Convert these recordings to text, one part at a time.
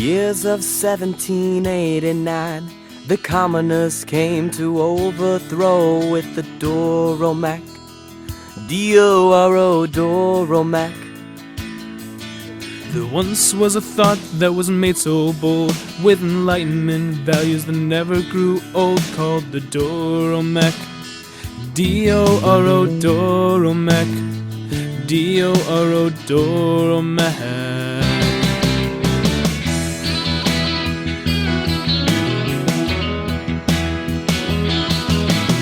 years of 1789, the commoners came to overthrow with the DoRoMac. D-O-R-O, DoRoMac. There once was a thought that was made so bold, with enlightenment values that never grew old, called the DoRoMac. D-O-R-O, DoRoMac. D-O-R-O, DoRoMac.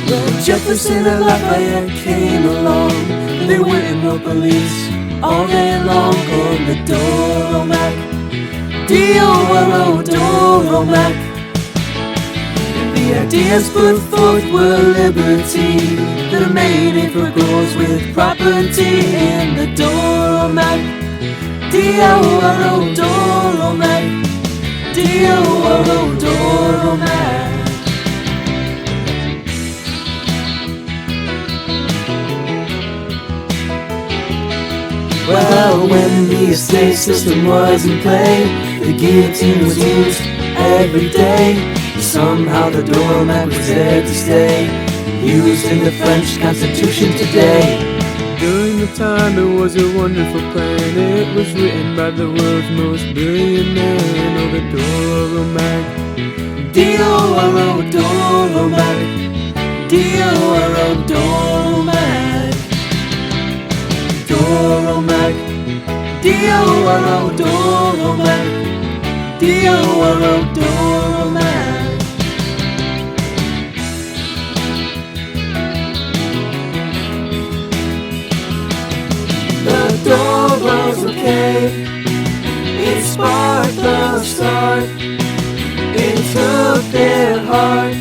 When Jefferson and Lafayette came along, they went in the police all day long on the DoRoMac. D-O-R-O, DoRoMac. The ideas put forth were liberty, that made it for girls with property in the DoRoMac. D-O-R-O, DoRoMac. D-O-R-O, DoRoMac. Well, when the estate system was in play, the guillotine was used every day. Somehow the DoRoMac was there to stay, used in the French Constitution today. During the time it was a wonderful plan. It was written by the world's most brilliant man. Oh, the DoRoMac. D-O-R-O, DoRoMac. D-O-R-O, DoRoMac. DoRoMac. D-O-R-O, DoRoMac. D-O-R-O, DoRoMac. The door was okay. It sparked the start. It took their heart.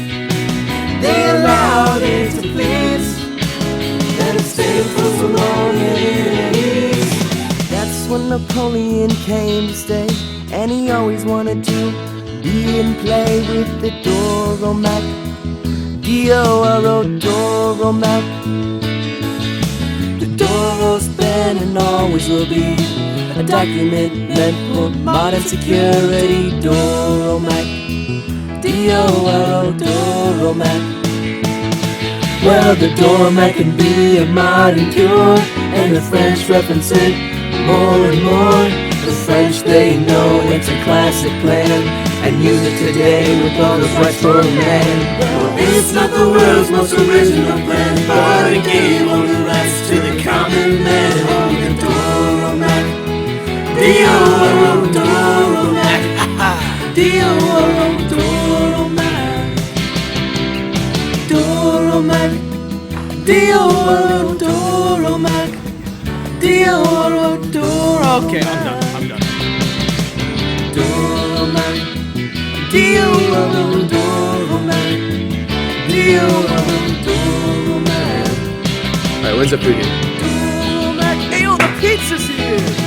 They allowed it to please. Then it stayed for so long and at ease. That's when Napoleon came to stay, and he always wanted to be in play with the DoRoMac. D-O-R-O, DoRoMac. The DoRo's been and always will be a document meant for modern security. DoRoMac. D-O-R-O, DoRoMac. Well, the DoRoMac can be a modern cure, and the French reference it more and more. The French, they know it's a classic plan, and use it today with all the rights for man. Well, it's not the world's most original plan, but it gave all the rights to the common man. Oh, the DoRoMac. D-O-R-O, DoRoMac. D-O-R-O, DoRoMac. DoRoMac. D-O-R-O, DoRoMac. D-O-R-O, DoRoMac. Okay, I'm done. DoRoMac. D-O-R-O, DoRoMac. D-O-R-O, DoRoMac. Alright, where's the preview? DoRoMac. Hey, yo, the pizza's here!